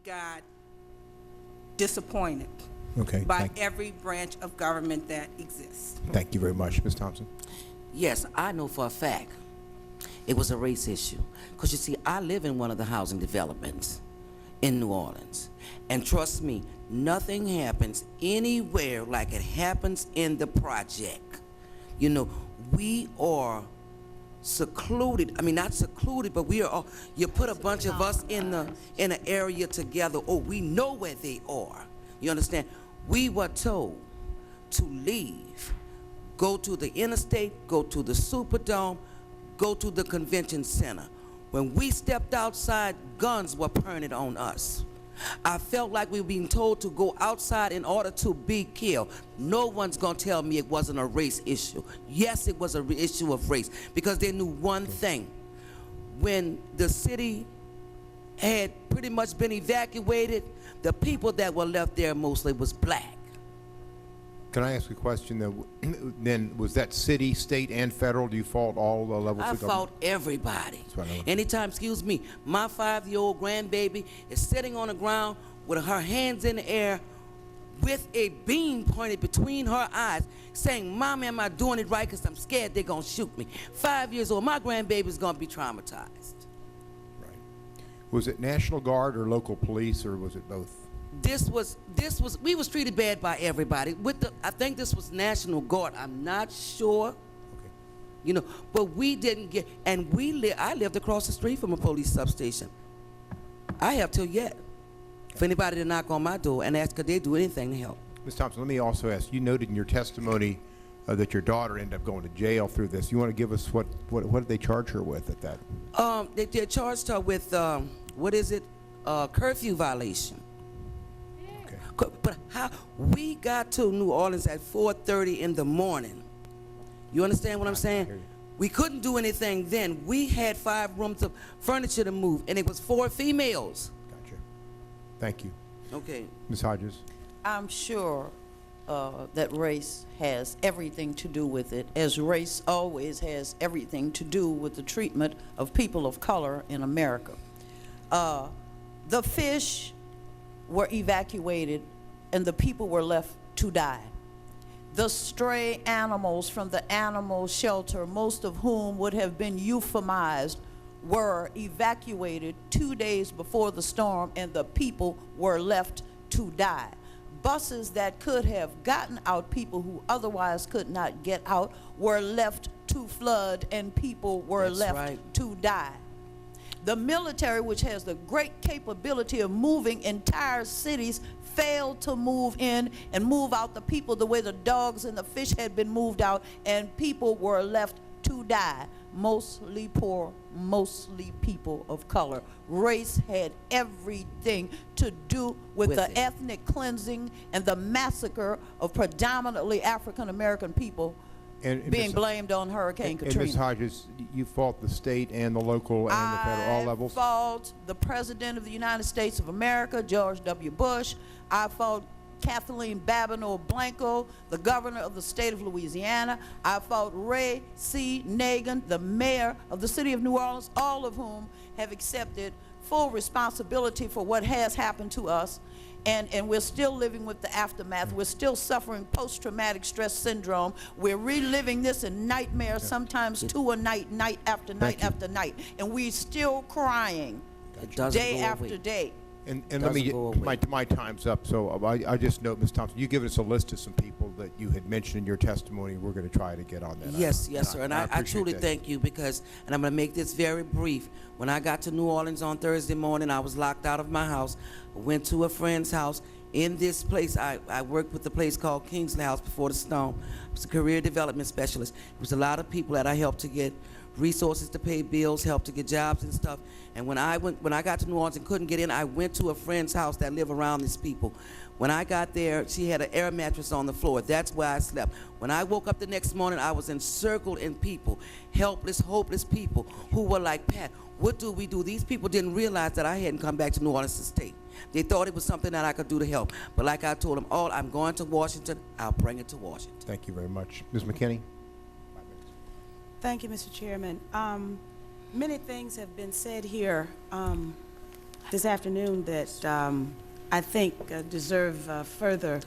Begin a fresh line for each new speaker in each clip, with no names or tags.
got disappointed by every branch of government that exists.
Thank you very much. Ms. Thompson?
Yes, I know for a fact it was a race issue. Because you see, I live in one of the housing developments in New Orleans. And trust me, nothing happens anywhere like it happens in the project. You know, we are secluded. I mean, not secluded, but we are all, you put a bunch of us in an area together. Oh, we know where they are. You understand? We were told to leave, go to the interstate, go to the Superdome, go to the convention center. When we stepped outside, guns were pointed on us. I felt like we were being told to go outside in order to be killed. No one's gonna tell me it wasn't a race issue. Yes, it was an issue of race, because they knew one thing. When the city had pretty much been evacuated, the people that were left there mostly was black.
Can I ask a question? Then was that city, state, and federal? Do you fault all the levels of government?
I fault everybody. Anytime, excuse me, my 5-year-old grandbaby is sitting on the ground with her hands in the air with a beam pointed between her eyes, saying, "Mommy, am I doing it right? Because I'm scared they're going to shoot me." 5 years old, my grandbaby's going to be traumatized.
Right. Was it National Guard or local police, or was it both?
We was treated bad by everybody. I think this was National Guard. I'm not sure.
Okay.
You know, but we didn't get, and I lived across the street from a police substation. I have till yet. For anybody to knock on my door and ask could they do anything to help.
Ms. Thompson, let me also ask, you noted in your testimony that your daughter ended up going to jail through this. You want to give us what did they charge her with at that?
They charged her with, what is it, curfew violation. But how we got to New Orleans at 4:30 in the morning. You understand what I'm saying? We couldn't do anything then. We had 5 rooms of furniture to move, and it was 4 females.
Gotcha. Thank you.
Okay.
Ms. Hodges?
I'm sure that race has everything to do with it, as race always has everything to do with the treatment of people of color in America. The fish were evacuated and the people were left to die. The stray animals from the animal shelter, most of whom would have been euphemized, were evacuated 2 days before the storm, and the people were left to die. Buses that could have gotten out people who otherwise could not get out were left to flood, and people were left to die. The military, which has the great capability of moving entire cities, failed to move in and move out the people the way the dogs and the fish had been moved out, and people were left to die. Mostly poor, mostly people of color. Race had everything to do with the ethnic cleansing and the massacre of predominantly African American people being blamed on Hurricane Katrina.
And Ms. Hodges, you fault the state and the local and the federal, all levels?
I fault the President of the United States of America, George W. Bush. I fault Kathleen Babineau Blanco, the governor of the state of Louisiana. I fault Ray C. Nagin, the mayor of the city of New Orleans, all of whom have accepted full responsibility for what has happened to us. And we're still living with the aftermath. We're still suffering post-traumatic stress syndrome. We're reliving this in nightmares, sometimes 2 a night, night after night after night. And we're still crying day after day.
And let me, my time's up, so I just note, Ms. Thompson, you give us a list of some people that you had mentioned in your testimony. We're going to try to get on that.
Yes, yes, sir. And I truly thank you, because, and I'm going to make this very brief. When I got to New Orleans on Thursday morning, I was locked out of my house. I went to a friend's house. In this place, I worked with a place called Kingsley House before the storm. I was a career development specialist. There was a lot of people that I helped to get resources to pay bills, help to get jobs and stuff. And when I got to New Orleans and couldn't get in, I went to a friend's house that lived around these people. When I got there, she had an air mattress on the floor. That's where I slept. When I woke up the next morning, I was encircled in people, helpless, hopeless people who were like, "Pat, what do we do?" These people didn't realize that I hadn't come back to New Orleans to stay. They thought it was something that I could do to help. But like I told them all, I'm going to Washington. I'll bring it to Washington.
Thank you very much. Ms. McKinney?
Thank you, Mr. Chairman. Many things have been said here. this afternoon that I think deserve further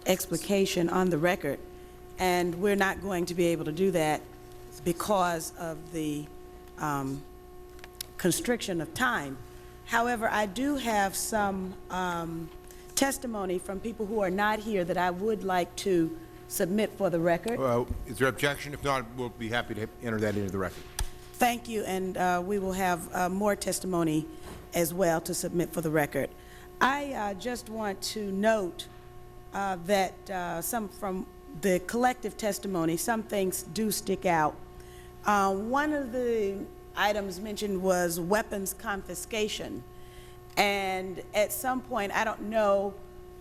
explication on the record, and we're not going to be able to do that because of the constriction of time. However, I do have some testimony from people who are not here that I would like to submit for the record.
Is there objection? If not, we'll be happy to enter that into the record.
Thank you, and we will have more testimony as well to submit for the record. I just want to note that some from the collective testimony, some things do stick out. One of the items mentioned was weapons confiscation, and at some point, I don't know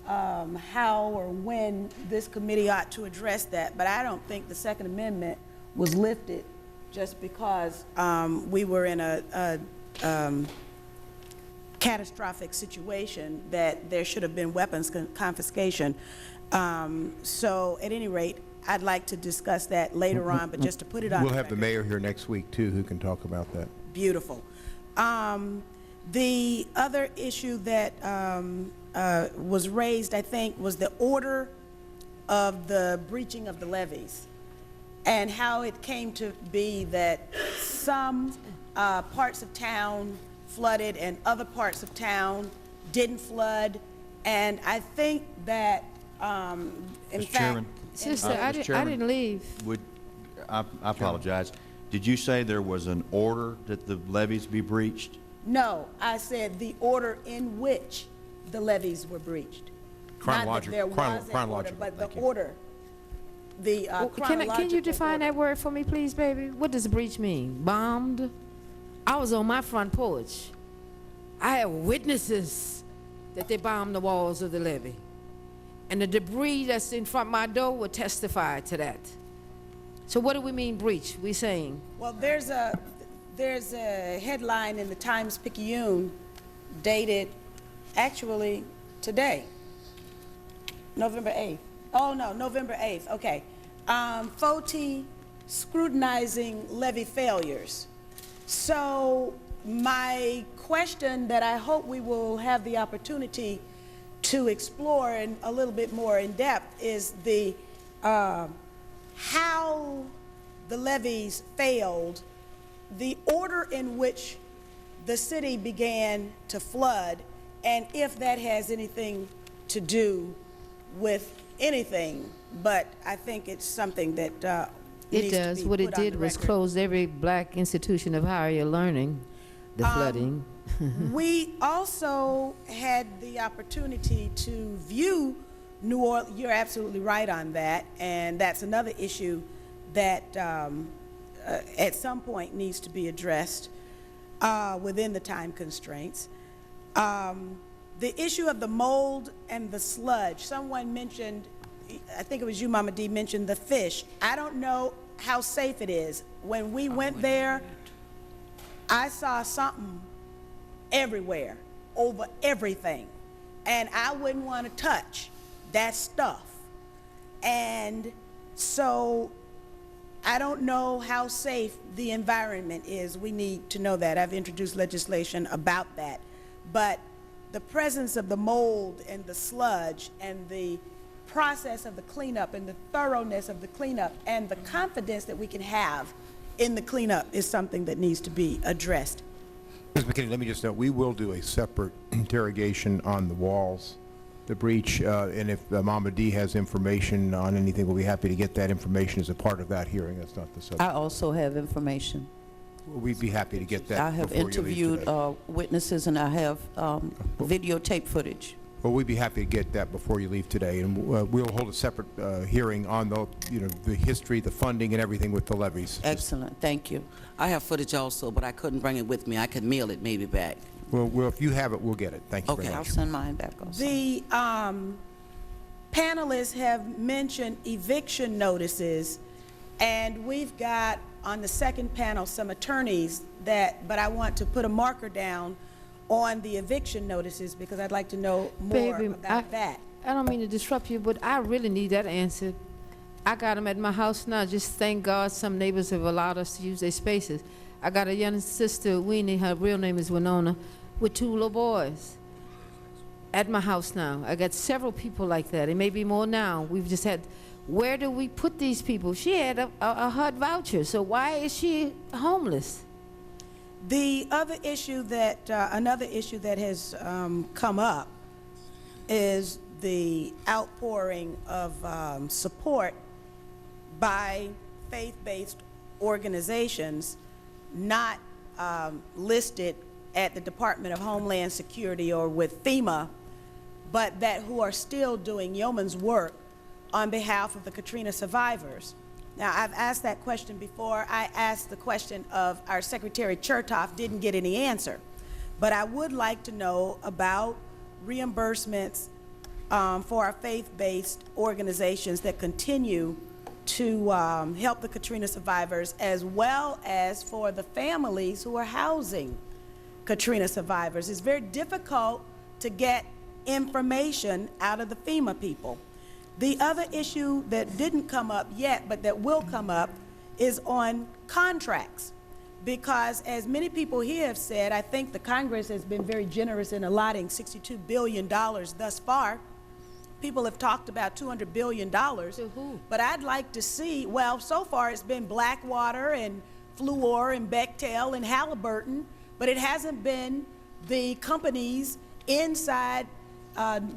how or when this committee ought to address that, but I don't think the Second Amendment was lifted just because we were in a catastrophic situation that there should have been weapons confiscation. So at any rate, I'd like to discuss that later on, but just to put it on
We'll
the
have the
record.
mayor here next week, too, who can talk about that.
Beautiful. The other issue that was raised, I think, was the order of the breaching of the levees and how it came to be that some parts of town flooded and other parts of town didn't flood. And I think that, in
Mr.
fact...
Chairman.
Sister,
Mr.
I
Chairman.
didn't leave.
I apologize. Did you say there was an order that the levees be breached?
No, I said the order in which the levees were breached. Not that there was an order,
Chronological,
but the
thank you.
order, the chronological
Can you define
order.
that word for me, please, baby? What does breach mean? Bombed? I was on my front porch. I have witnesses that they bombed the walls of the levee. And the debris that's in front of my door will testify to that. So what do we mean breach? We saying?
Well, there's a headline in the Times-Picayune dated actually today, November 8th. Oh, no, November 8th, okay. FOTI scrutinizing levee failures. So my question that I hope we will have the opportunity to explore in a little bit more in depth is the how the levees failed, the order in which the city began to flood, and if that has anything to do with anything. But I think it's something that
It
needs to
does.
be
What it
put on
did
the
was
record.
close every black institution of higher learning, the flooding.
We also had the opportunity to view New Orleans. You're absolutely right on that, and that's another issue that at some point needs to be addressed within the time constraints. The issue of the mold and the sludge. Someone mentioned, I think it was you, Mama D, mentioned the fish. I don't know how safe it is. When we went there, I saw something everywhere, over everything. And I wouldn't want to touch that stuff. And so I don't know how safe the environment is. We need to know that. I've introduced legislation about that. But the presence of the mold and the sludge and the process of the cleanup and the thoroughness of the cleanup and the confidence that we can have in the cleanup is something that needs to be addressed.
Ms. McKinney, let me just note, we will do a separate interrogation on the walls, the breach, and if Mama D has information on anything, we'll be happy to get that information as a part of that hearing. That's not the subject.
I also have information.
We'd be happy to get that
I have
before you leave
interviewed
today.
witnesses, and I have videotape footage.
Well, we'd be happy to get that before you leave today, and we'll hold a separate hearing on the history, the funding, and everything with the levies.
Excellent, thank you.
I have footage also, but I couldn't bring it with me. I could mail it maybe back.
Well, if you have it, we'll get it. Thank you very
Okay.
much.
I'll send mine back also.
The panelists have mentioned eviction notices, and we've got on the second panel some attorneys but I want to put a marker down on the eviction notices because I'd like to know more
Baby,
about that.
I don't mean to disrupt you, but I really need that answered. I got them at my house now. Just thank God some neighbors have allowed us to use their spaces. I got a young sister, Weenie, her real name is Winona. with 2 little boys at my house now. I got several people like that. It may be more now. We've just had, where do we put these people? She had a HUD voucher, so why is she homeless?
The other issue that, another issue that has come up is the outpouring of support by faith-based organizations not listed at the Department of Homeland Security or with FEMA, but that who are still doing yeoman's work on behalf of the Katrina survivors. Now, I've asked that question before. I asked the question of our Secretary Chertoff, didn't get any answer. But I would like to know about reimbursements for our faith-based organizations that continue to help the Katrina survivors, as well as for the families who are housing Katrina survivors. It's very difficult to get information out of the FEMA people. The other issue that didn't come up yet, but that will come up, is on contracts. Because as many people here have said, I think the Congress has been very generous in allotting $62 billion thus far. People have talked about $200 billion.
To who?
But I'd like to see, well, so far it's been Blackwater and Fluor and Bechtel and Halliburton, but it hasn't been the companies inside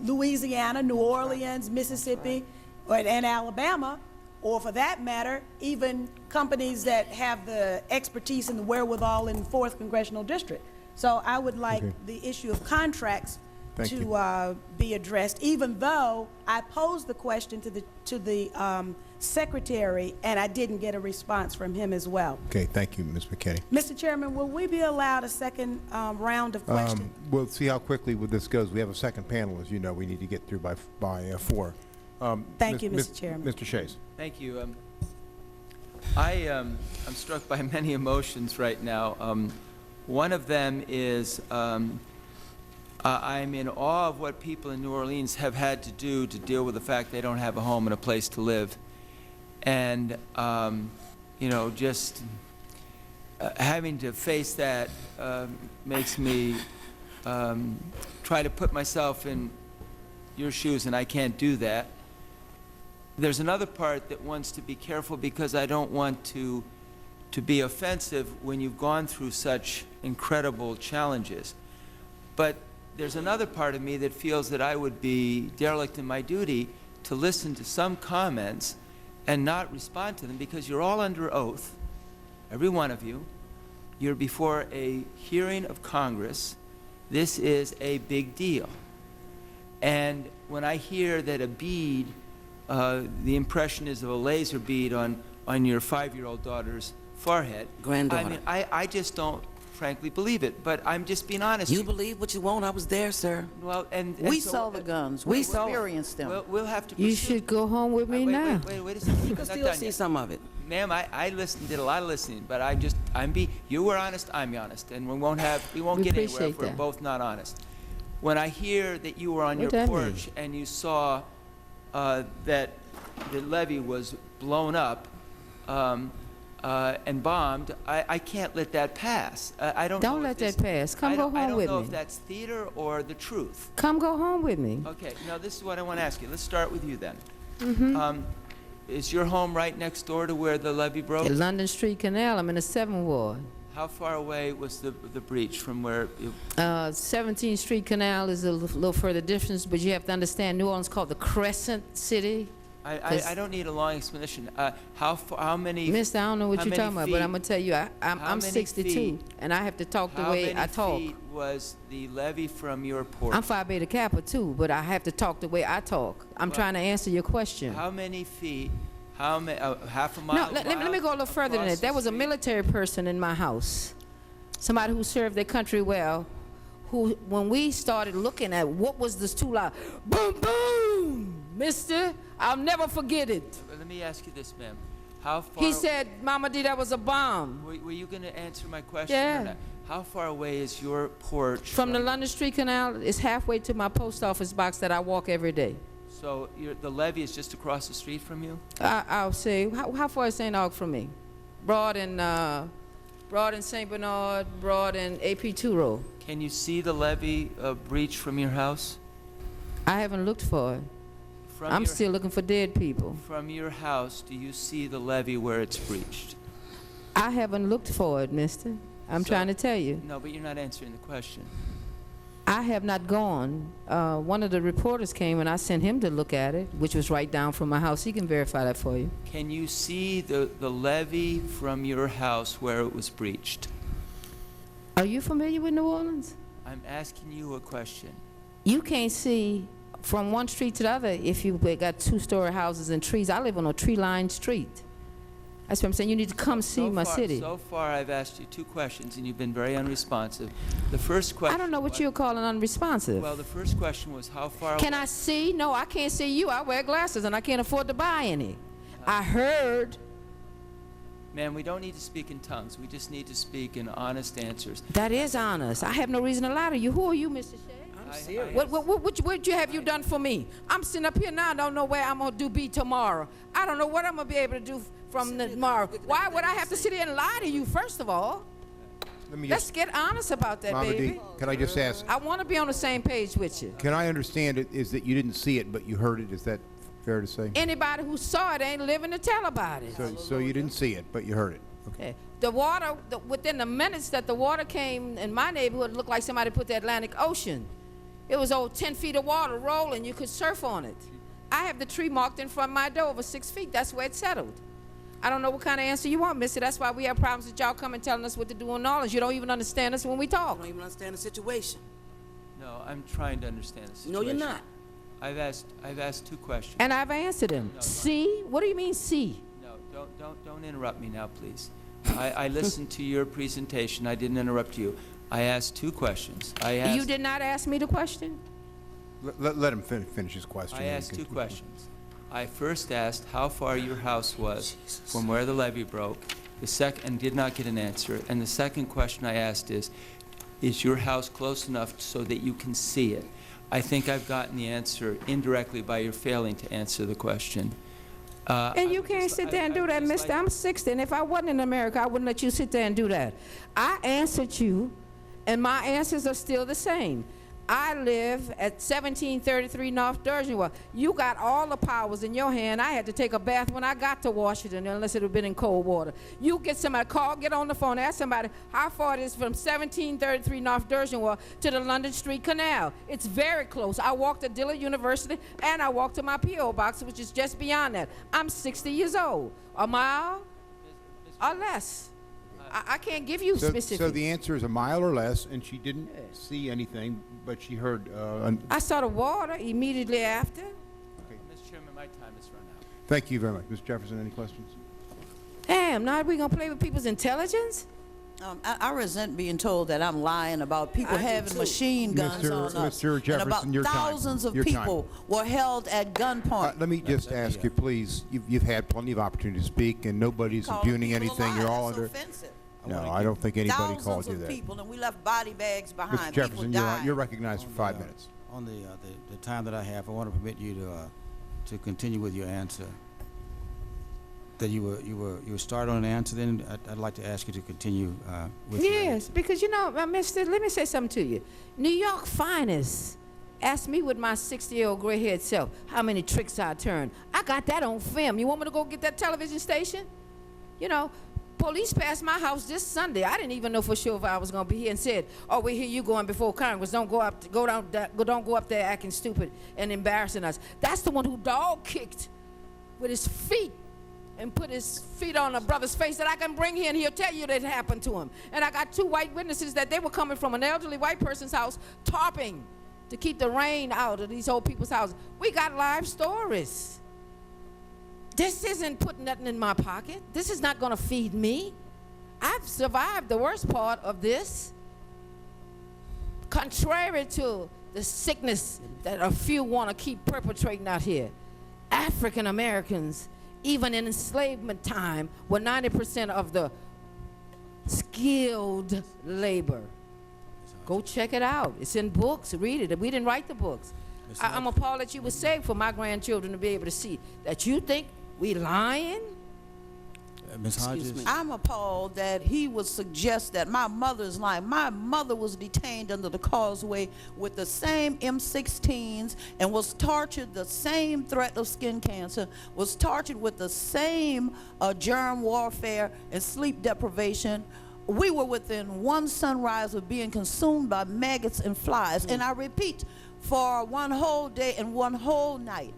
Louisiana, New Orleans, Mississippi, and Alabama, or for that matter, even companies that have the expertise and the wherewithal in the 4th Congressional District. So I would like the issue of contracts
Thank
to be addressed, even though I posed the question to the Secretary, and I didn't get a response from him as well.
Okay, thank you, Ms. McKinney.
Mr. Chairman, will we be allowed a second round of questions?
We'll see how quickly this goes. We have a second panel, as you know, we need to get through by 4.
Thank you, Mr. Chairman.
Mr. Shays.
Thank you. I'm struck by many emotions right now. One of them is I'm in awe of what people in New Orleans have had to do to deal with the fact they don't have a home and a place to live. And, you know, just having to face that makes me try to put myself in your shoes, and I can't do that. There's another part that wants to be careful, because I don't want to be offensive when you've gone through such incredible challenges. But there's another part of me that feels that I would be derelict in my duty to listen to some comments and not respond to them, because you're all under oath, every one of you. You're before a hearing of Congress. This is a big deal. And when I hear that a bead, the impression is of a laser bead on your 5-year-old daughter's forehead.
Granddaughter.
I mean, I just don't frankly believe it, but I'm just being honest.
You believe what you want. I was there, sir.
Well, and
We
so-
saw the guns.
we
We
saw it.
experienced them.
We'll have to
You
pursue-
should go home with me now.
Wait a second.
You can
I'm not
still
done
see
yet.
some of it.
Ma'am, I listened, did a lot of listening, but you were honest, I'm honest, and we won't
We
get anywhere
appreciate
if we're
that.
both not honest. When I hear that you were on your
What that
porch and you saw that the levee was blown up and bombed, I can't let that pass. I don't know
Don't
if
let
this-
that pass. Come go
I
home
don't
with
know
me.
if that's theater or the truth.
Come go home with me.
Okay, now this is what I want to ask you. Let's start with you then.
Mm-hmm.
Is your home right next door to where the levee broke?
At London Street Canal, I'm in the 7th Ward.
How far away was the breach from where you...
17th Street Canal is a little further distance, but you have to understand New Orleans is called the Crescent City.
I don't need a long explanation. How many...
Mister, I don't know what
how
you're
many
talking about,
feet-
but I'm going to tell you,
how
I'm
many
62,
feet-
and I have to talk the
How
way
many
I talk.
feet was the levee from your porch?
I'm Phi Beta Kappa too, but I have to talk the way I talk. I'm
Well,
trying to answer your question.
How many feet, half a mile,
No, let me go a little further than
across
that. There
the
was a
street?
military person in my house, somebody who served their country well, who, when we started looking at what was this too loud, boom, boom, mister, I'll never forget it.
Let me ask you this, ma'am. How far...
He said, Mama D, that was a bomb.
Were you going to answer my question
Yeah.
or not? How far away is your porch
From the London Street Canal, it's halfway to my post office box that I walk every day.
So the levee is just across the street from you?
I'll say, how far is St. Aug from me? Broad and St. Bernard, Broad and AP2 Road.
Can you see the levee breach from your house?
I haven't looked for it.
From
I'm
your-
still looking for dead people.
From your house, do you see the levee where it's breached?
I haven't looked for it, mister. I'm
So-
trying to tell you.
No, but you're not answering the question.
I have not gone. One of the reporters came and I sent him to look at it, which was right down from my house. He can verify that for you.
Can you see the levee from your house where it was breached?
Are you familiar with New Orleans?
I'm asking you a question.
You can't see from one street to the other if you got two-story houses and trees. I live on a tree-lined street. That's what I'm saying. You need to come see my city.
So far, I've asked you 2 questions, and you've been very unresponsive. The first question...
I don't know what you're calling unresponsive.
Well, the first question was how far...
Can I see? No, I can't see you. I wear glasses and I can't afford to buy any. I heard.
Ma'am, we don't need to speak in tongues. We just need to speak in honest answers.
That is honest. I have no reason to lie to you. Who are you, Mr. Shea? What you done for me? I'm sitting up here now. I don't know where I'm going to be tomorrow. I don't know what I'm going to be able to do from tomorrow. Why would I have to sit here and lie to you, first of all? Let's get honest about that,
Mama
baby.
D, can I just ask,
I want to be on the same page with you.
can I understand it is that you didn't see it, but you heard it? Is that fair to say?
Anybody who saw it ain't living to tell about it.
So you didn't see it, but you heard it? Okay.
Okay. The water, within the minutes that the water came in my neighborhood, it looked like somebody put the Atlantic Ocean. It was over 10 feet of water rolling. You could surf on it. I have the tree marked in front of my door over 6 feet. That's where it settled. I don't know what kind of answer you want, mister. That's why we have problems with y'all coming telling us what to do in New Orleans. You don't even understand us when we
I
talk.
don't even understand the situation.
No, I'm trying to understand the situation.
No, you're not.
I've asked 2 questions.
And I've answered him.
No.
See? What do you mean, see?
No, don't interrupt me now, please. I listened to your presentation. I didn't interrupt you. I asked 2 questions.
You did not ask me the question?
Let him finish his question.
I asked 2 questions. I first asked how far your house was from where the levee broke, and did not get an answer. And the second question I asked is your house close enough so that you can see it? I think I've gotten the answer indirectly by your failing to answer the question.
And you can't sit there and do that, mister. I'm 60, and if I wasn't in America, I wouldn't let you sit there and do that. I answered you, and my answers are still the same. I live at 1733 North Durgeon. You got all the powers in your hand. I had to take a bath when I got to Washington, unless it had been in cold water. You get somebody, get on the phone, ask somebody how far it is from 1733 North Durgeon to the London Street Canal. It's very close. I walked to Dillard University, and I walked to my P.O. box, which is just beyond that. I'm 60 years old. A mile or less. I can't give you specific.
So the answer is a mile or less, and she didn't see anything, but she heard.
I saw the water immediately after.
Mr. Chairman, my time has run out.
Thank you very much. Ms. Jefferson, any questions?
Damn, now we gonna play with people's intelligence?
I resent being told that I'm lying about people having machine guns on us.
Mr. Jefferson,
and about
your time.
thousands of
Your time.
people were held at gunpoint.
Let me just ask you, please, you've had plenty of opportunity to speak, and nobody's
Calling
impugning
people
anything.
alive,
You're all
that's
under.
offensive.
No, I don't think anybody called
Thousands
you
of
that.
people, and we left body bags behind.
Mr. Jefferson,
people died.
you're recognized for 5 minutes.
On the time that I have, I want to permit you to continue with your answer. That you were start on an answer, then I'd like to ask you to continue with your
Yes,
answer.
because you know, mister, let me say something to you. New York finest asked me with my 60-year-old gray-haired self how many tricks I turned. I got that on film. You want me to go get that television station? You know, police passed my house this Sunday. I didn't even know for sure if I was going to be here, and said, "Oh, we hear you going before Congress. Don't go up there acting stupid and embarrassing us." That's the one who dog kicked with his feet and put his feet on a brother's face that I can bring here, and he'll tell you that it happened to him. And I got 2 white witnesses that they were coming from an elderly white person's house, tarping to keep the rain out of these old people's houses. We got live stories. This isn't putting nothing in my pocket. This is not going to feed me. I've survived the worst part of this. Contrary to the sickness that a few want to keep perpetrating out here, African Americans, even in enslavement time, were 90% of the skilled labor. Go check it out. It's in books. Read it. We didn't write the books. I'm appalled that you would say for my grandchildren to be able to see that. You think we lying?
Ms.
Excuse
Hodges?
me.
I'm appalled that he would suggest that my mother's lying. My mother was detained under the causeway with the same M16s and was tortured, the same threat of skin cancer, was tortured with the same germ warfare and sleep deprivation. We were within one sunrise of being consumed by maggots and flies. And I repeat, for one whole day and one whole night,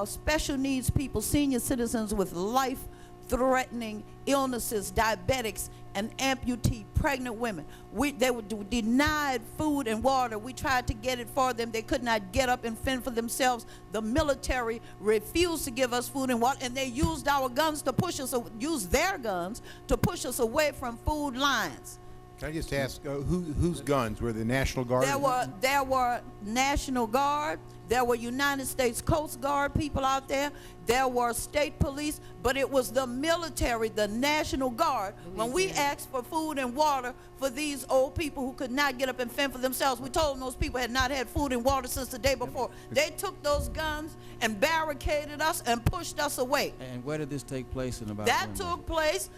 special needs people, senior citizens with life-threatening illnesses, diabetics, and amputee, pregnant women. They were denied food and water. We tried to get it for them. They could not get up and fend for themselves. The military refused to give us food and water, and they used our guns to push us, used their guns to push us away from food lines.
Can I just ask, whose guns? Were the National Guard?
There were National Guard, there were United States Coast Guard people out there, there were state police, but it was the military, the National Guard. When we asked for food and water for these old people who could not get up and fend for themselves, we told them those people had not had food and water since the day before. They took those guns and barricaded us and pushed us away.
And where did this take place and about
That
when was
took
it?
place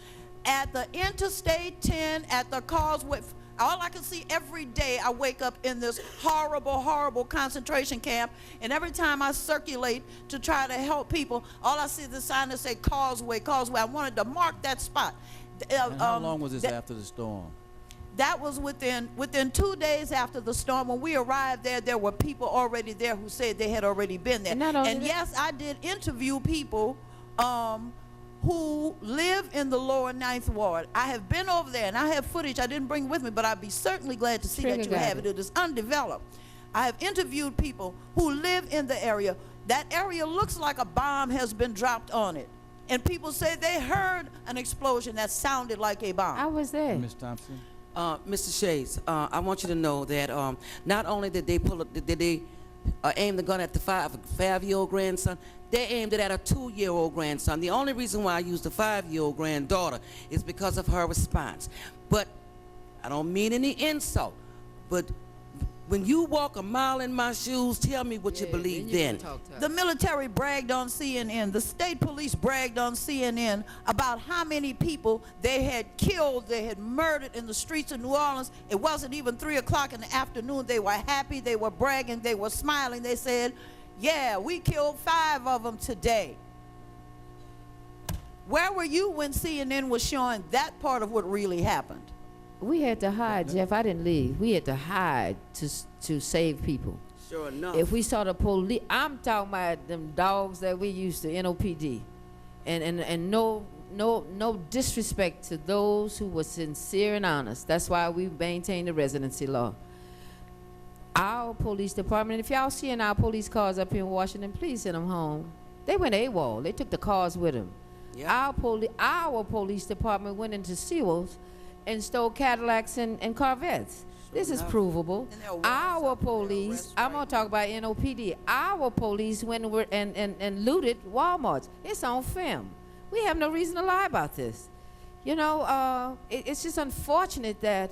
at the Interstate 10 at the causeway. All I can see every day, I wake up in this horrible, horrible concentration camp, and every time I circulate to try to help people, all I see is the sign that say causeway, causeway. I wanted to mark that spot.
And how long was this after the storm?
That was within 2 days after the storm. When we arrived there were people already there who said they had already been there.
And not only
And
that-
yes, I did interview people who live in the lower 9th Ward. I have been over there, and I have footage I didn't bring with me, but I'd be certainly glad to see that
Trigger
you
got
have it. It is undeveloped. I have interviewed people who live in the area. That area looks like a bomb has been dropped on it. And people say they heard an explosion that sounded like a bomb.
I was there.
Ms. Thompson?
Mr. Shades, I want you to know that not only did they aim the gun at the five-year-old grandson, they aimed it at a 2-year-old grandson. The only reason why I used the 5-year-old granddaughter is because of her response. But I don't mean any insult, but when you walk a mile in my shoes, tell me what you believe then.
The military bragged on CNN, the state police bragged on CNN about how many people they had killed, they had murdered in the streets of New Orleans. It wasn't even 3 o'clock in the afternoon. They were happy, they were bragging, they were smiling. They said, yeah, we killed 5 of them today. Where were you when CNN was showing that part of what really happened?
We had to hide, Jeff. I didn't leave. We had to hide to save people.
Sure enough.
If we saw the police, I'm talking about them dogs that we used to, NOPD, and no disrespect to those who were sincere and honest. That's why we maintain the residency law. Our police department, if y'all seeing our police cars up here in Washington, please send them home. They went AWOL. They took the cars with them.
Yeah.
Our police department went into SEALs and stole Cadillacs and Corvettes. This is provable.
And there are
Our
warrants out there,
police,
arrest
I'm going to talk about NOPD. Our police went and looted Walmarts. It's on film. We have no reason to lie about this. You know, it's just unfortunate that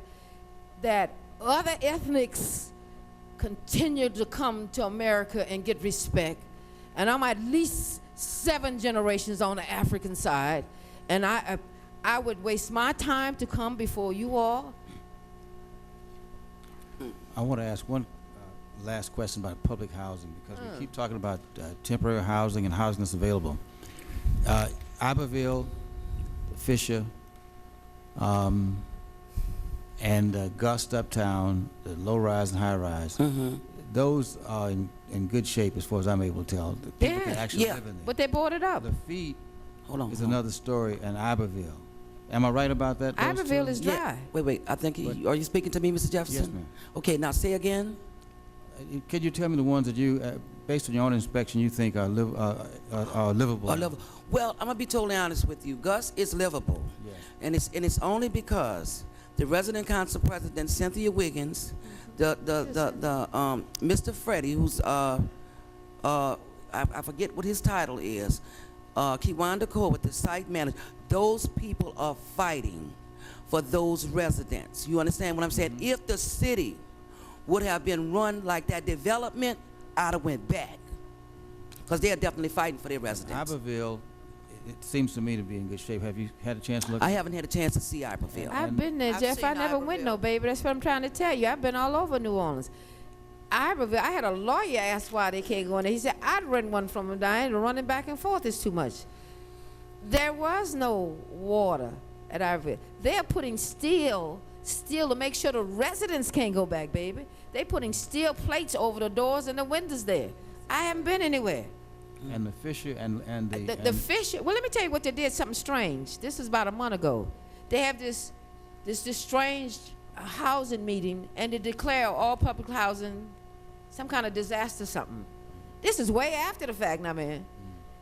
other ethnics continue to come to America and get respect. And I'm at least 7 generations on the African side, and I would waste my time to come before you all.
I want to ask one last question about public housing, because we keep talking about temporary housing and housing that's available. Iberville, Fisher, and Gust Uptown, the low-rise and high-rise, those are in good shape as far as I'm able to tell. The people can actually live in there.
But they boarded up.
The feet
Hold on.
is another story in Iberville. Am I right about that? those
Iberville
two?
is dry.
Wait. I think, are you speaking to me, Mr. Jefferson?
Yes, ma'am.
Okay, now say again.
Could you tell me the ones that you, based on your own inspection, you think are livable?
Well, I'm gonna be totally honest with you. Gus is livable,
Yes.
and it's only because the resident council president Cynthia Wiggins, the Mr. Freddie, who's I forget what his title is, Kiwanda Cole with the site manager. Those people are fighting for those residents. You understand what I'm saying? If the city would have been run like that development, I'd have went back, because they're definitely fighting for their residents.
Iberville it seems to me to be in good shape. Have you had a chance to look?
I haven't had a chance to see Iberville.
I've been there,
I've
Jeff.
seen
I never went, no,
Iberville.
baby. That's what I'm trying to tell you. I've been all over New Orleans. Iberville, I had a lawyer ask why they can't go in there. He said, I'd rent one from them down. Running back and forth is too much. There was no water at Iberville. They're putting steel to make sure the residents can't go back, baby. They're putting steel plates over the doors and the windows there. I haven't been anywhere.
And the Fisher and the
The Fisher, well, let me tell you what they did, something strange. This is about a month ago. They have this strange housing meeting, and they declare all public housing some kind of disaster something. This is way after the fact now, man.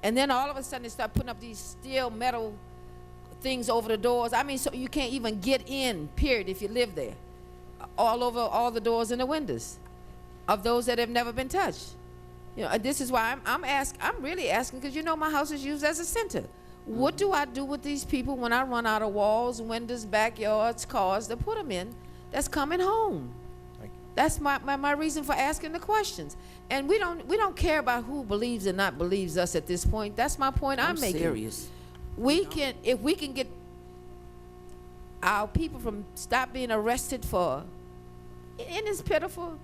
And then all of a sudden they start putting up these steel metal things over the doors. I mean, so you can't even get in, period, if you live there. All over all the doors and the windows of those that have never been touched. You know, this is why I'm really asking, because you know my house is used as a center. What do I do with these people when I run out of walls, windows, backyards, cars to put them in that's coming home?
Thank you.
That's my reason for asking the questions. And we don't care about who believes or not believes us at this point. That's my point I'm making.
Serious.
If we can get our people from stop being arrested for, and it's pitiful.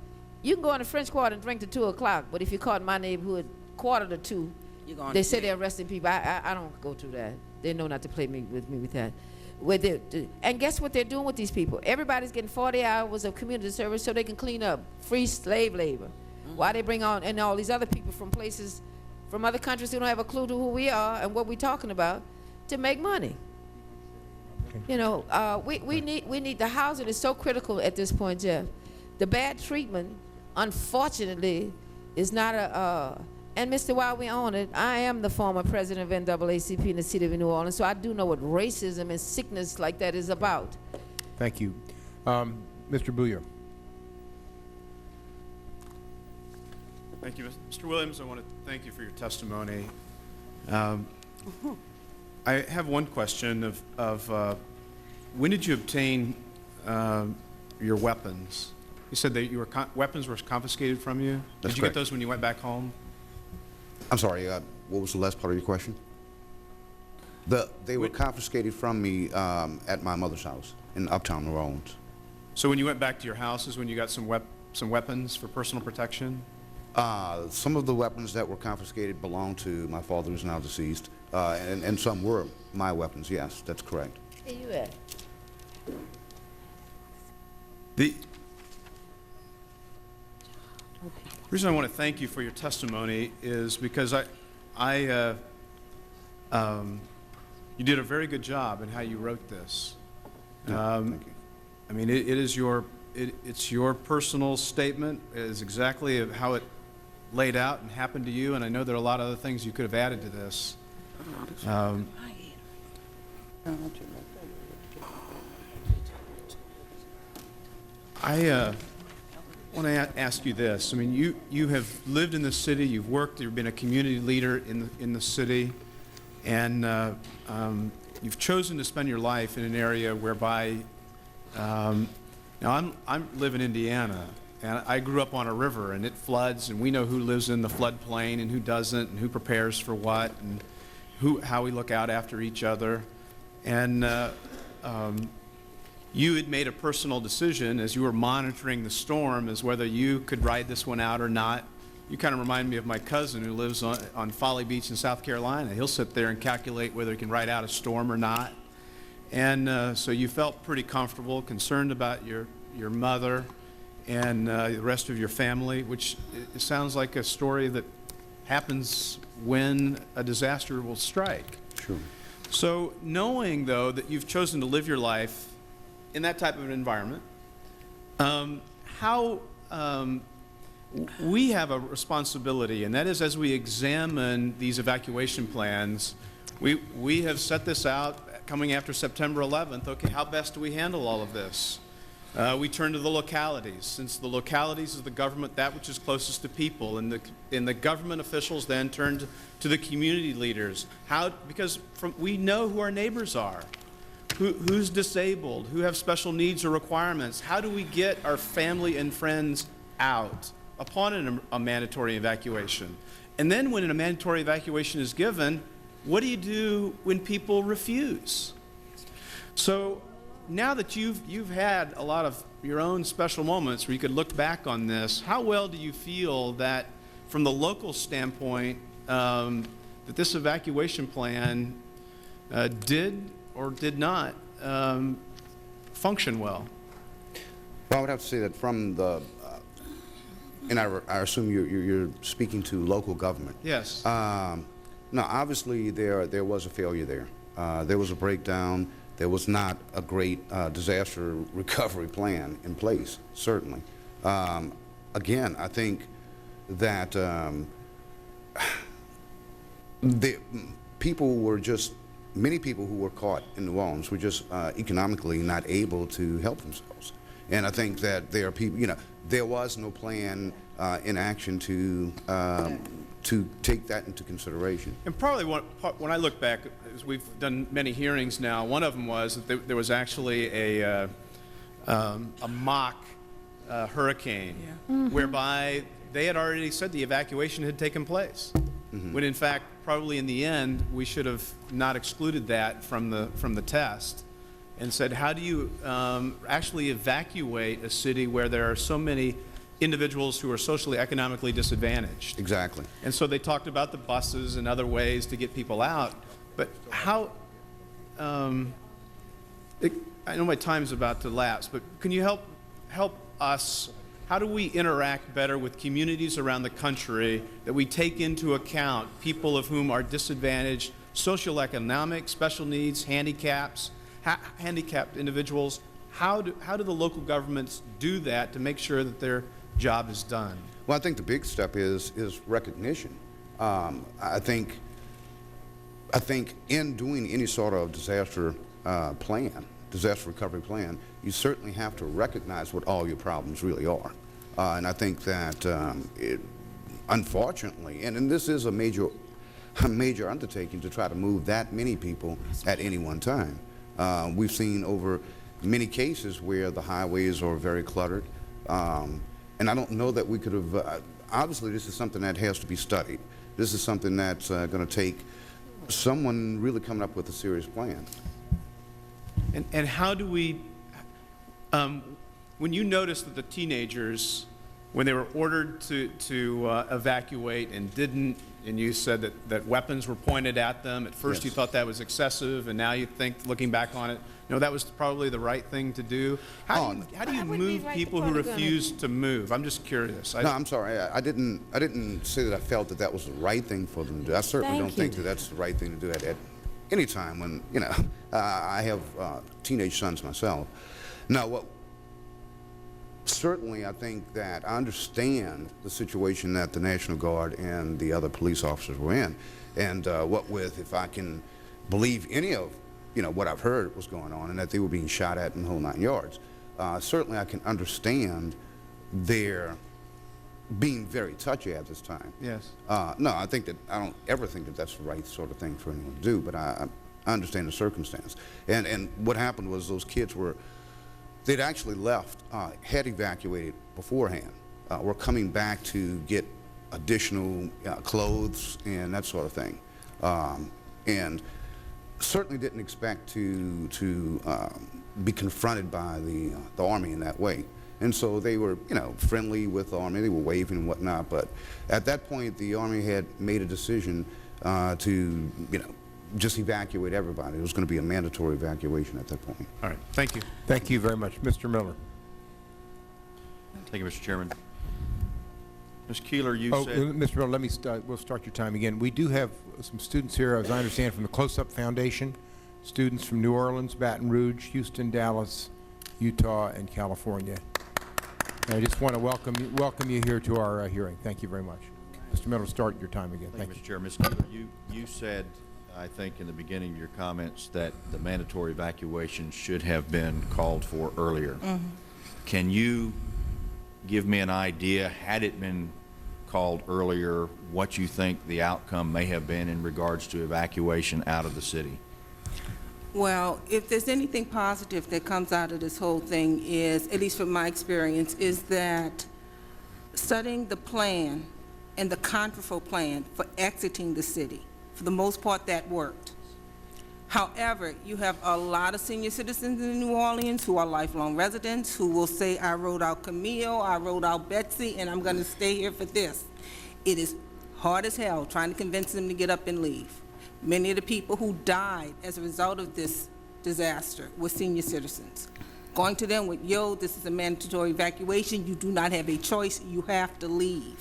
You can go in the French Quarter and drink to 2 o'clock, but if you're caught in my neighborhood 1:45,
You're going
they
to
say
jail.
they're arresting people. I don't go through that. They know not to play with me with that. And guess what they're doing with these people? Everybody's getting 40 hours of community service so they can clean up. Free slave labor. Why they bring on and all these other people from places, from other countries who don't have a clue to who we are and what we're talking about, to make money. You know, we need the housing is so critical at this point, Jeff. The bad treatment, unfortunately, is not and Mr. While we own it, I am the former president of NAACP in the city of New Orleans, so I do know what racism and sickness like that is about.
Thank you. Mr. Booyer.
Thank you, Mr. Williams. I want to thank you for your testimony. I have one question of when did you obtain your weapons? You said that weapons were confiscated from you?
That's
Did you
correct.
get those when you went back home?
I'm sorry, what was the last part of your question? They were confiscated from me at my mother's house in Uptown New Orleans.
So when you went back to your house is when you got some weapons for personal protection?
Some of the weapons that were confiscated belonged to my father, who's now deceased, and some were my weapons, yes, that's correct.
Where you at?
The reason I want to thank you for your testimony is because you did a very good job in how you wrote this.
Thank you.
I mean, it's your personal statement. It is exactly how it laid out and happened to you, and I know there are a lot of other things you could have added to this. I want to ask you this. I mean, you have lived in the city, you've worked, you've been a community leader in the city, and you've chosen to spend your life in an area whereby, now I live in Indiana, and I grew up on a river, and it floods, and we know who lives in the floodplain and who doesn't, and who prepares for what, and how we look out after each other. And you had made a personal decision as you were monitoring the storm as whether you could ride this one out or not. You kind of remind me of my cousin who lives on Folly Beach in South Carolina. He'll sit there and calculate whether he can ride out a storm or not. And so you felt pretty comfortable, concerned about your mother and the rest of your family, which it sounds like a story that happens when a disaster will strike.
Sure.
So knowing, though, that you've chosen to live your life in that type of an environment, we have a responsibility, and that is as we examine these evacuation plans, we have set this out coming after September 11th. Okay, how best do we handle all of this? We turn to the localities, since the localities is the government, that which is closest to people, and the government officials then turn to the community leaders. Because we know who our neighbors are, who's disabled, who have special needs or requirements. How do we get our family and friends out upon a mandatory evacuation? And then when a mandatory evacuation is given, What do you do when people refuse? So now that you've had a lot of your own special moments where you could look back on this, how well do you feel that from the local standpoint that this evacuation plan did or did not function well?
Well, I would have to say that from the, and I assume you're speaking to local government.
Yes.
No, obviously there was a failure there. There was a breakdown. There was not a great disaster recovery plan in place, certainly. Again, I think that the people were just, many people who were caught in New Orleans were just economically not able to help themselves. And I think that there are people, you know, there was no plan in action to take that into consideration.
And probably when I look back, as we've done many hearings now, one of them was that there was actually a mock hurricane whereby they had already said the evacuation had taken place. When in fact, probably in the end, we should have not excluded that from the test and said, how do you actually evacuate a city where there are so many individuals who are socially, economically disadvantaged?
Exactly.
And so they talked about the buses and other ways to get people out. But how, I know my time's about to lapse, but can you help us? How do we interact better with communities around the country that we take into account people of whom are disadvantaged, socioeconomic, special needs, handicapped individuals? How do the local governments do that to make sure that their job is done?
Well, I think the big step is recognition. I think in doing any sort of disaster disaster recovery plan, you certainly have to recognize what all your problems really are. And I think that unfortunately, and this is a major undertaking to try to move that many people at any one time. We've seen over many cases where the highways are very cluttered. And I don't know that we could have, obviously this is something that has to be studied. This is something that's going to take someone really coming up with a serious plan.
And how do we, when you notice that the teenagers, when they were ordered to evacuate and didn't, and you said that weapons were pointed at them, at first you
Yes.
thought that was excessive, and now you think, looking back on it, no, that was probably the right thing to do. How do you
Why would we
move
write the
people who
protocol?
refuse to move? I'm just curious.
No, I'm sorry. I didn't say that I felt that was the right thing for them to do. I certainly
Thank
don't think
you.
that that's the right thing to do at any time when, you know, I have teenage sons myself. Now, certainly I think that I understand the situation that the National Guard and the other police officers were in. And what with, if I can believe any of, you know, what I've heard was going on and that they were being shot at in the whole 9 yards, certainly I can understand their being very touchy at this time.
Yes.
No, I don't ever think that that's the right sort of thing for anyone to do, but I understand the circumstance. And what happened was those kids they'd actually left, had evacuated beforehand, were coming back to get additional clothes and that sort of thing. And certainly didn't expect to be confronted by the Army in that way. And so they were, you know, friendly with the Army. They were waving and whatnot. But at that point, the Army had made a decision to, you know, just evacuate everybody. It was going to be a mandatory evacuation at that point.
All right. Thank you.
Thank you very much. Mr. Miller.
Thank you, Mr. Chairman. Ms. Keeler, you
Oh,
said...
Mr. Miller, we'll start your time again. We do have some students here, as I understand, from the Close-Up Foundation, students from New Orleans, Baton Rouge, Houston, Dallas, Utah, and California. And I just want to welcome you here to our hearing. Thank you very much. Mr. Miller, start your time again.
Thank you, Mr. Chair. Ms. Keeler, you said, I think in the beginning of your comments, that the mandatory evacuation should have been called for earlier. Can you give me an idea, had it been called earlier, what you think the outcome may have been in regards to evacuation out of the city?
Well, if there's anything positive that comes out of this whole thing is, at least from my experience, is that studying the plan and the contraflow plan for exiting the city, For the most part, that worked. However, you have a lot of senior citizens in New Orleans who are lifelong residents who will say, I rode out Camille, I rode out Betsy, and I'm going to stay here for this. It is hard as hell trying to convince them to get up and leave. Many of the people who died as a result of this disaster were senior citizens. Going to them with, yo, this is a mandatory evacuation, you do not have a choice, you have to leave.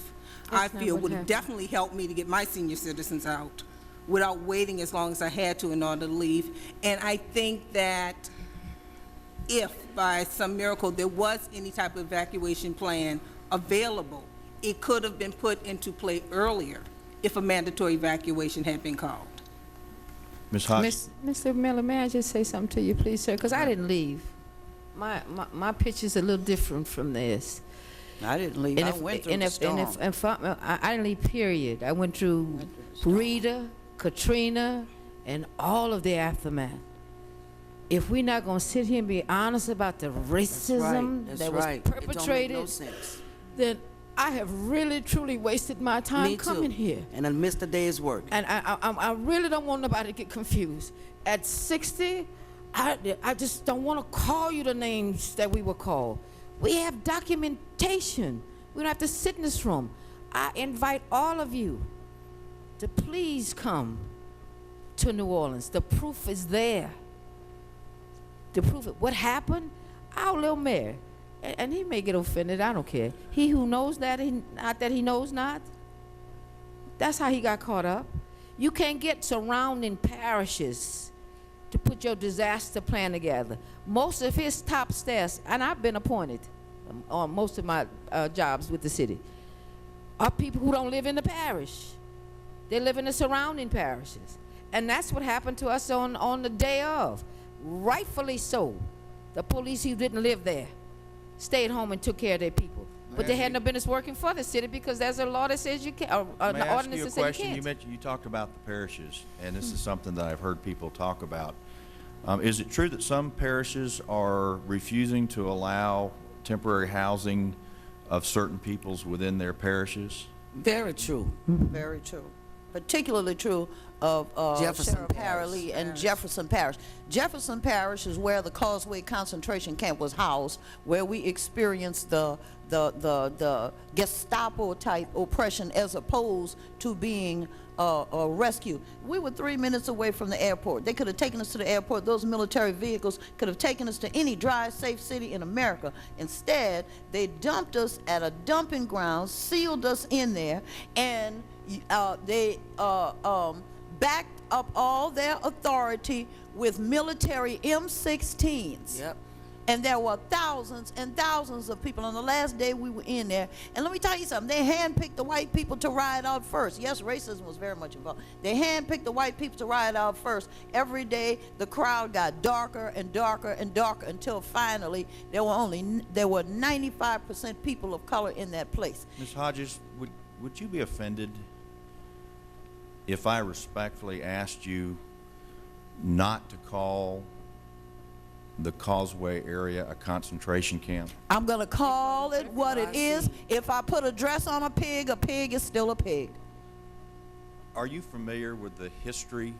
I
That's not
feel
what
would have
happened.
definitely helped me to get my senior citizens out without waiting as long as I had to in order to leave. And I think that if by some miracle there was any type of evacuation plan available, it could have been put into play earlier if a mandatory evacuation had been called.
Ms. Hodges?
Mr. Miller, may I just say something to you, please, sir? Because I didn't leave. My picture's a little different from this.
I didn't leave. I went through the storm.
I didn't leave, period. I went through Rita, Katrina, and all of the aftermath. If we're not going to sit here and be honest about the racism
That's
that was
right. It don't make
perpetrated,
no sense.
then I have really, truly wasted my time
Me too.
coming here.
And I missed a day's work.
And I really don't want nobody to get confused. At 60, I just don't want to call you the names that we were called. We have documentation. We don't have to sit in this room. I invite all of you to please come to New Orleans. The proof is there. The proof of what happened, our little mayor, and he may get offended, I don't care. He who knows that, not that he knows not, that's how he got caught up. You can't get surrounding parishes to put your disaster plan together. Most of his top staffs, and I've been appointed on most of my jobs with the city, are people who don't live in the parish. They live in the surrounding parishes. And that's what happened to us on the day of. Rightfully so. The police who didn't live there stayed home and took care of their people. But they had no business working for the city because there's a law that says you can't, or an
May I ask
ordinance
you a
that says you
question?
can't.
You talked about the parishes, and this is something that I've heard people talk about. Is it true that some parishes are refusing to allow temporary housing of certain peoples within their parishes?
Very true.
Very true. Particularly true of
Jefferson
Sheriff
Parish.
Harley and Jefferson Parish. Jefferson Parish is where the Causeway concentration camp was housed, where we experienced the Gestapo-type oppression as opposed to being rescued. We were 3 minutes away from the airport. They could have taken us to the airport. Those military vehicles could have taken us to any dry, safe city in America. Instead, they dumped us at a dumping ground, sealed us in there, and they backed up all their authority with military M16s.
Yep.
And there were thousands and thousands of people on the last day we were in there. And let me tell you something, they handpicked the white people to ride out first. Yes, racism was very much involved. They handpicked the white people to ride out first. Every day the crowd got darker and darker and darker until finally there were 95% people of color in that place.
Ms. Hodges, would you be offended if I respectfully asked you not to call the Causeway area a concentration camp?
I'm going to call it what it is. If I put a dress on a pig is still a pig.
Are you familiar with the history?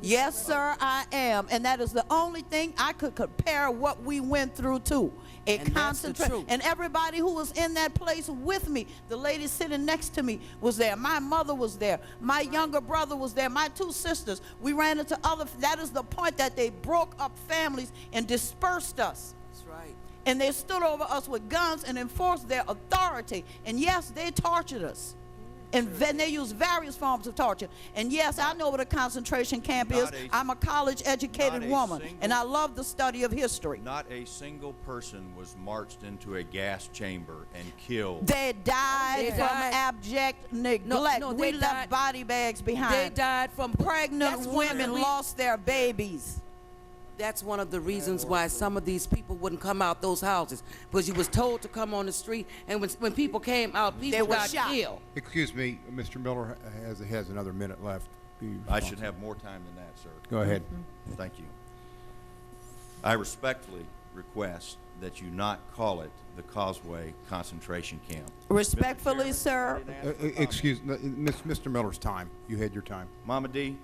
Yes, sir, I am. And that is the only thing I could compare what we went through to.
And that's the truth.
And everybody who was in that place with me, the lady sitting next to me was there. My mother was there. My younger brother was there. My two sisters. We ran into that is the point that they broke up families and dispersed us.
That's right.
And they stood over us with guns and enforced their authority. And yes, they tortured us. And then they used various forms of torture. And yes, I know what a concentration camp is. I'm a college-educated woman, and I love the study of history.
Not a single person was marched into a gas chamber and killed.
They died from abject neglect.
No,
we
they
left
died-
body bags behind.
They died from
Pregnant women lost their babies.
That's one of the reasons why some of these people wouldn't come out those houses, because you was told to come on the street, and when people came out, people
were
got
shot.
killed.
Excuse me, Mr. Miller has another minute left.
I should have more time than that, sir.
Go ahead.
Thank you. I respectfully request that you not call it the Causeway concentration camp.
Respectfully, sir,
Excuse, Mr. Miller's time. You had your time.
Mama D,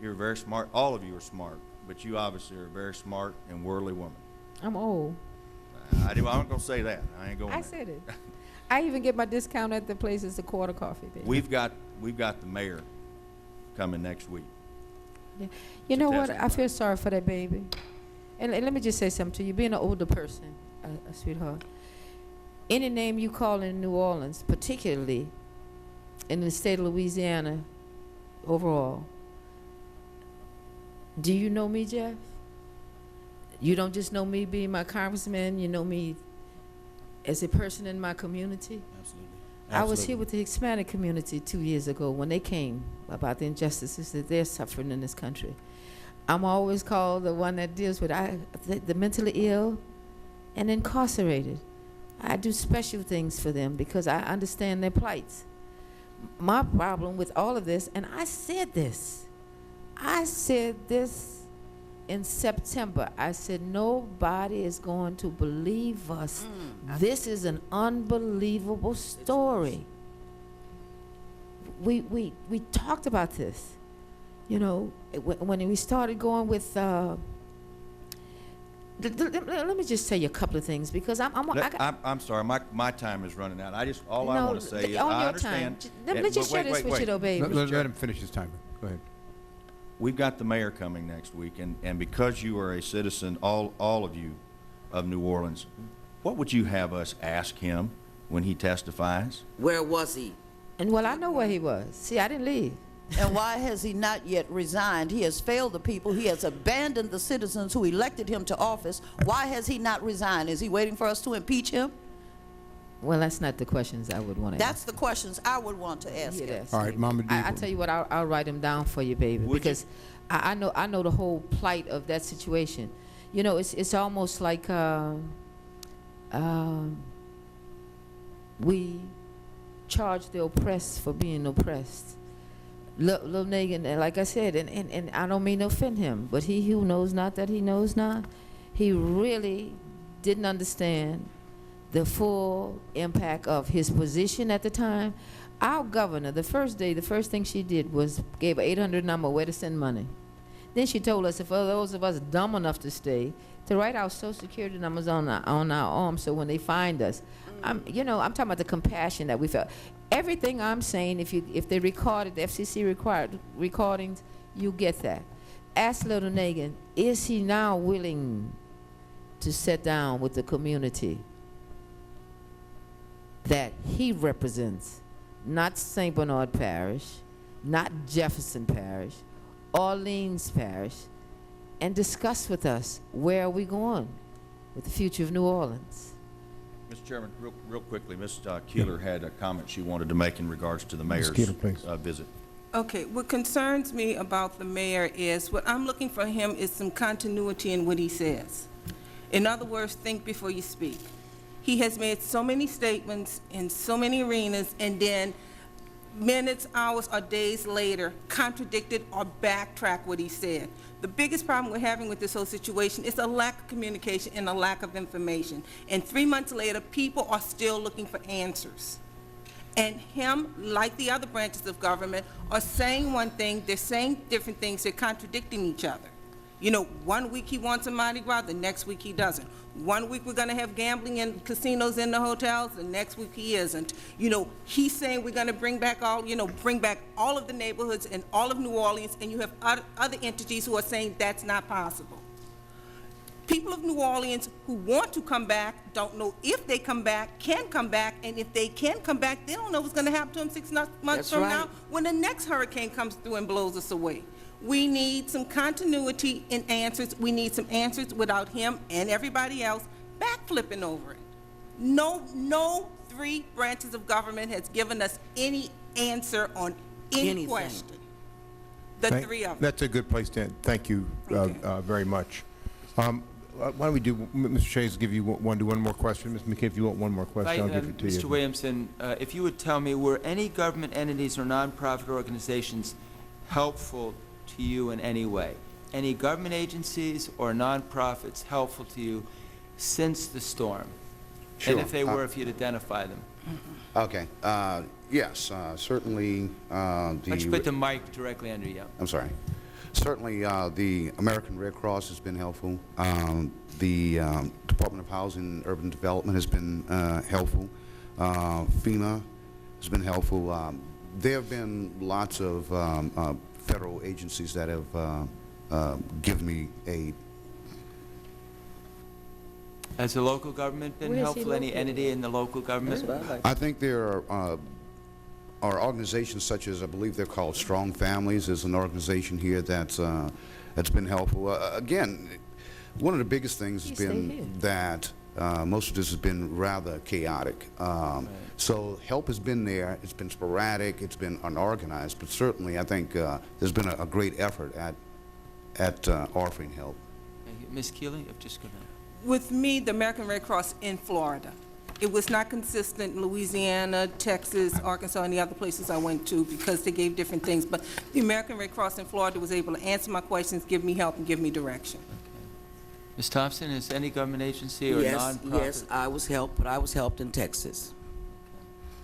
you're very smart. All of you are smart, but you obviously are a very smart and worldly woman.
I'm old.
I'm not gonna say that. I ain't going
I
there.
said it. I even get my discount at the places, the quarter coffee. Baby.
We've got the mayor coming next week.
Yeah. You know what? I
testify.
feel sorry for that baby. And let me just say something to you. Being an older person, a sweetheart, any name you call in New Orleans, particularly in the state of Louisiana overall, do you know me, Jeff? You don't just know me being my congressman, you know me as a person in my community.
Absolutely.
I was here with the Hispanic community 2 years ago when they came about the injustices that they're suffering in this country. I'm always called the one that deals with the mentally ill and incarcerated. I do special things for them because I understand their plights. My problem with all of this, and I said this in September. I said, nobody is going to believe us. This is an unbelievable story. We talked about this. You know, when we started going with, let me just tell you a couple of things because
I'm sorry, my time is running out. I
No,
want to say is,
on
I
your
understand.
time. Let me just share this with you though, baby.
Let him finish his time. Go ahead.
We've got the mayor coming next week, and because you are a citizen, all of you, of New Orleans, what would you have us ask him when he testifies?
Where was he?
And well, I know where he was. See, I didn't leave.
and why has he not yet resigned? He has failed the people. He has abandoned the citizens who elected him to office. Why has he not resigned? Is he waiting for us to impeach him?
Well, that's not the questions I would want to ask.
That's the questions I would want to ask
Yeah,
him.
that's
All right,
right.
Mama D.
I tell you what, I'll write him down for you, baby,
Would you?
because I know the whole plight of that situation. You know, it's almost like we charge the oppressed for being oppressed. Lil Nagin, like I said, and I don't mean to offend him, but he who knows not that he knows not, he really didn't understand the full impact of his position at the time. Our governor, the first thing she did was gave an 800 number where to send money. Then she told us, if for those of us dumb enough to stay, to write our Social Security numbers on our arms, so when they find us, I'm talking about the compassion that we felt. Everything I'm saying, if they recorded, the FCC required recordings, you get that. Ask Little Nagin, is he now willing to sit down with the community that he represents? Not St. Bernard Parish, not Jefferson Parish, Orleans Parish, and discuss with us where are we going with the future of New Orleans.
Mr. Chairman, real quickly, Ms. Keeler had a comment she wanted to make in regards to the mayor's
Keeler, please.
visit.
Okay, what concerns me about the mayor is, what I'm looking for him is some continuity in what he says. In other words, think before you speak. He has made so many statements in so many arenas, and then minutes, hours, or days later, contradicted or backtrack what he said. The biggest problem we're having with this whole situation is a lack of communication and a lack of information. And 3 months later, people are still looking for answers. And him, like the other branches of government, are saying one thing, they're saying different things, they're contradicting each other. You know, 1 week he wants a Mardi Gras, the next week he doesn't. 1 week we're gonna have gambling and casinos in the hotels, the next week he isn't. You know, he's saying we're gonna bring back all of the neighborhoods and all of New Orleans, and you have other entities who are saying that's not possible. People of New Orleans who want to come back don't know if they come back, can come back, and if they can come back, they don't know what's gonna happen to them 6 months
That's
from
right.
now when the next hurricane comes through and blows us away. We need some continuity in answers. We need some answers without him and everybody else backflipping over it. No 3 branches of government has given us any answer on any
Anything.
question. The 3 of them.
That's a good place to end. Thank you very much. Why don't we do, Mr. Shays, give you one more question. Ms. McKay, if you want one more question, I'll give it to you.
Mr. Williamson, if you would tell me, were any government entities or nonprofit organizations helpful to you in any way? Any government agencies or nonprofits helpful to you since the storm?
Sure.
And if they were, if you'd identify them.
Okay, yes, certainly,
Why don't you put the mic directly under you?
I'm sorry. Certainly, the American Red Cross has been helpful. The Department of Housing and Urban Development has been helpful. FEMA has been helpful. There have been lots of federal agencies that have given me aid.
Has the local government been
Where is he
helpful? Any
located?
entity in the local government?
I think there are organizations such as, I believe they're called Strong Families, is an organization here that's been helpful. Again, one of the biggest things has
You stay
been
here.
that most of this has been rather chaotic. So help has been there. It's been sporadic. It's been unorganized. But certainly, I think there's been a great effort at offering help.
Thank you. Ms. Keeley, just go down.
With me, the American Red Cross in Florida, it was not consistent in Louisiana, Texas, Arkansas, and the other places I went to because they gave different things. But the American Red Cross in Florida was able to answer my questions, give me help, and give me direction.
Ms. Thompson, is any government agency or
Yes,
nonprofit
yes, I was helped, but I was helped in Texas.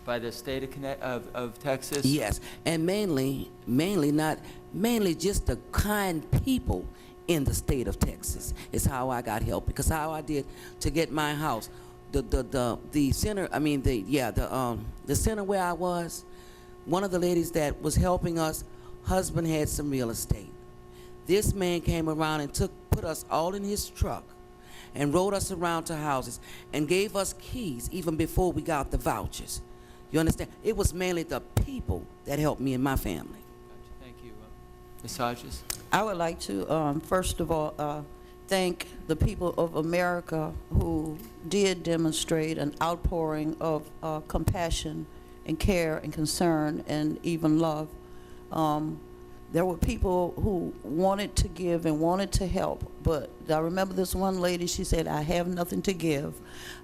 by the state of Texas?
Yes, and mainly just the kind people in the state of Texas is how I got help, because how I did to get my house, the center, the center where I was, one of the ladies that was helping us, husband had some real estate. This man came around and put us all in his truck and rode us around to houses and gave us keys even before we got the vouchers. You understand? It was mainly the people that helped me and my family.
Gotcha. Thank you. Ms. Hodges?
I would like to, first of all, thank the people of America who did demonstrate an outpouring of compassion and care and concern and even love. There were people who wanted to give and wanted to help, but I remember this one lady, she said, I have nothing to give.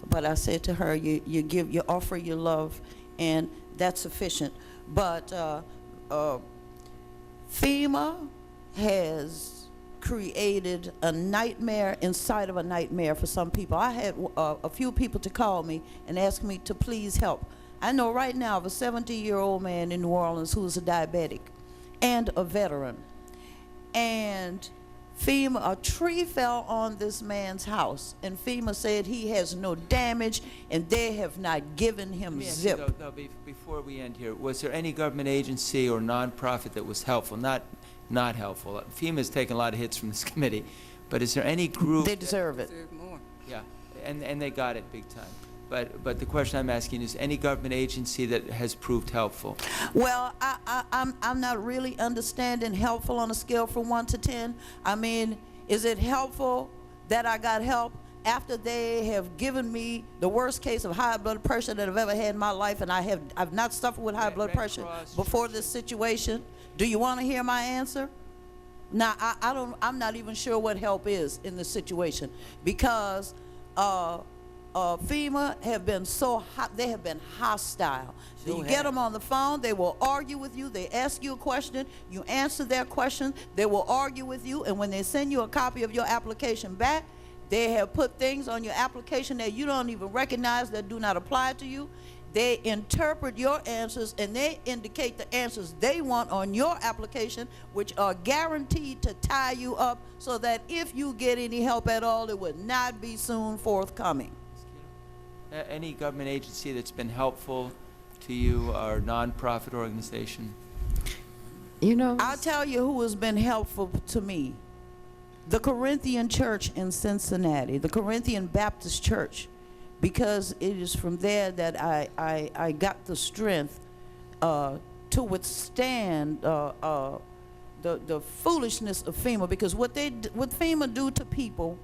But I said to her, you offer your love, and that's sufficient. But FEMA has created a nightmare inside of a nightmare for some people. I had a few people to call me and ask me to please help. I know right now of a 70-year-old man in New Orleans who is a diabetic and a veteran. And FEMA, a tree fell on this man's house, and FEMA said he has no damage, and they have not given him
Let me ask you,
zip.
though, before we end here, was there any government agency or nonprofit that was helpful? Not helpful. FEMA's taken a lot of hits from this committee, but is there any group?
They deserve it.
Deserve more.
Yeah, and they got it big time. But the question I'm asking is, any government agency that has proved helpful?
Well, I'm not really understanding helpful on a scale from 1 to 10. I mean, is it helpful that I got help after they have given me the worst case of high blood pressure that I've ever had in my life, and I've not suffered with high blood
Red
pressure
Cross,
before this situation? Do you want to hear my answer? Now, I'm not even sure what help is in this situation, because FEMA have been they have been hostile.
Sure
You get
have.
them on the phone, they will argue with you, they ask you a question, you answer their question, they will argue with you, and when they send you a copy of your application back, they have put things on your application that you don't even recognize that do not apply to you. They interpret your answers, and they indicate the answers they want on your application, which are guaranteed to tie you up so that if you get any help at all, it would not be soon forthcoming.
Any government agency that's been helpful to you or nonprofit organization?
You know,
I'll tell you who has been helpful to me. The Corinthian Church in Cincinnati, the Corinthian Baptist Church, because it is from there that I got the strength to withstand the foolishness of FEMA, because what FEMA do to people,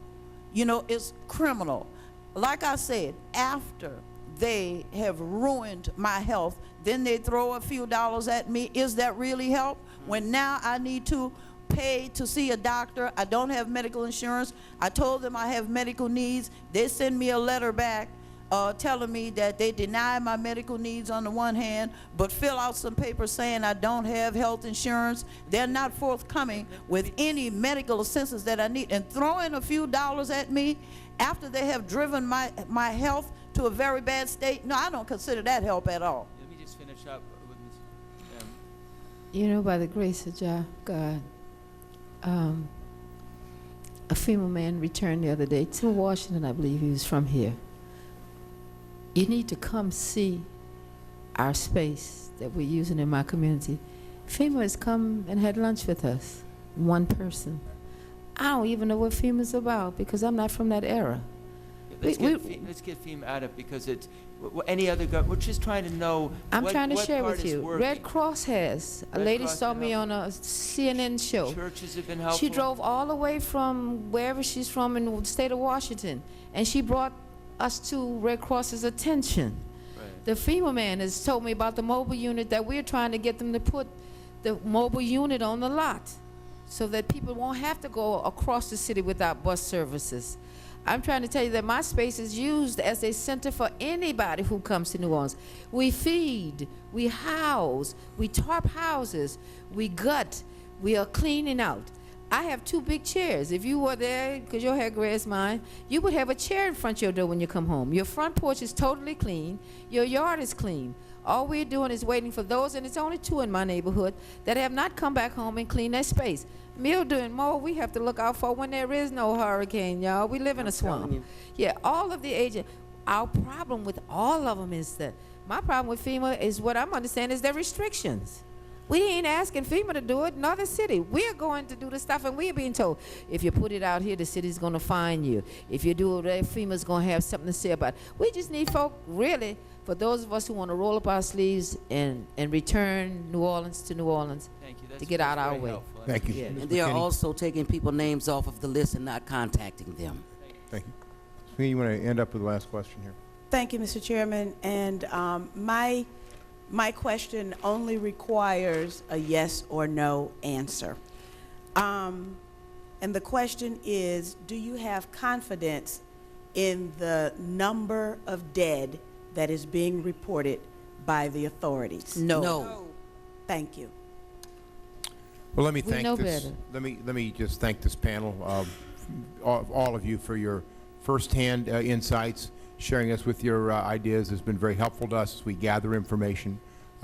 you know, is criminal. Like I said, after they have ruined my health, then they throw a few dollars at me. Is that really help? When now I need to pay to see a doctor, I don't have medical insurance. I told them I have medical needs. They send me a letter back telling me that they deny my medical needs on the one hand, but fill out some papers saying I don't have health insurance. They're not forthcoming with any medical assistance that I need, and throwing a few dollars at me after they have driven my health to a very bad state, no, I don't consider that help at all.
Let me just finish up with Ms.
You know, by the grace of God, a female man returned the other day to Washington. I believe he was from here. You need to come see our space that we're using in my community. FEMA has come and had lunch with us, one person. I don't even know what FEMA's about because I'm not from that era.
Let's get FEMA out of it because it's any other government. We're just trying to know.
I'm
what,
trying to
what
share
part
with
is
you.
working.
Red Cross has. A
Red
lady
Cross
saw
can
me
help.
on a CNN show.
Churches have been helpful.
She drove all the way from wherever she's from in the state of Washington, and she brought us to Red Cross's attention.
Right.
The FEMA man has told me about the mobile unit that we're trying to get them to put the mobile unit on the lot so that people won't have to go across the city without bus services. I'm trying to tell you that my space is used as a center for anybody who comes to New Orleans. We feed, we house, we tarp houses, we gut, we are cleaning out. I have 2 big chairs. If you were there, because your hair gray is mine, you would have a chair in front of your door when you come home. Your front porch is totally clean. Your yard is clean. All we're doing is waiting for those, and it's only 2 in my neighborhood, that have not come back home and cleaned their space. Mildew and mold, we have to look out for when there is no hurricane, y'all. We live in a swamp. Yeah, all of the agents. Our problem with all of them is that my problem with FEMA is what I'm understanding is their restrictions. We ain't asking FEMA to do it, nor the city. We're going to do the stuff, and we're being told, if you put it out here, the city's going to fine you. If you do it there, FEMA's going to have something to say about it. We just need folk, really, for those of us who want to roll up our sleeves and return New Orleans to New Orleans,
Thank you.
to get out our way.
Thank you.
Yeah.
Ms.
And they are
McKinney.
also taking people's names off of the list and not contacting them.
Thank you. Sweeney, you want to end up with the last question here?
Thank you, Mr. Chairman. And my question only requires a yes or no answer. And the question is, do you have confidence in the number of dead that is being reported by the authorities?
No.
Thank you.
Well, let me
We
thank
know
this.
better.
Let me just thank this panel, all of you, for your firsthand insights. Sharing us with your ideas has been very helpful to us as we gather information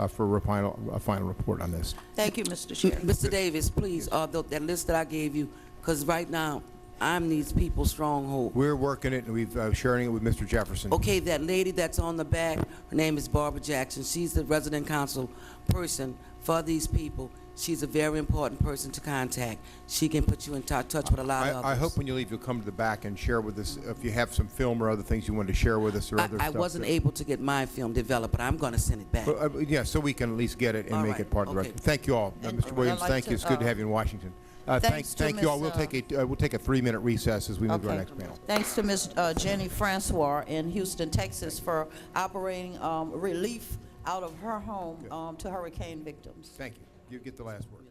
for a final report on this.
Thank you, Mr. Chair.
Mr. Davis, please, that list that I gave you, because right now, I'm these people's stronghold.
We're working it, and we've sharing it with Mr. Jefferson.
Okay, that lady that's on the back, her name is Barbara Jackson. She's the resident council person for these people. She's a very important person to contact. She can put you in touch with a lot of others.
I hope when you leave, you'll come to the back and share with us if you have some film or other things you wanted to share with us or other
I
stuff.
wasn't able to get my film developed, but I'm going to send it back.
Yeah, so we can at least get it and
All
make
right,
it part of the
okay.
record. Thank you all.
And
Mr. Williams,
I'd like
thank you.
to,
It's good to have you in Washington.
thanks to
Thank you all.
Ms.,
We'll take a 3-minute recess as we move to our
Okay.
next panel.
Thanks to Ms. Jenny Francois in Houston, Texas, for operating relief out of her home to hurricane victims.
Thank you. You get the last word.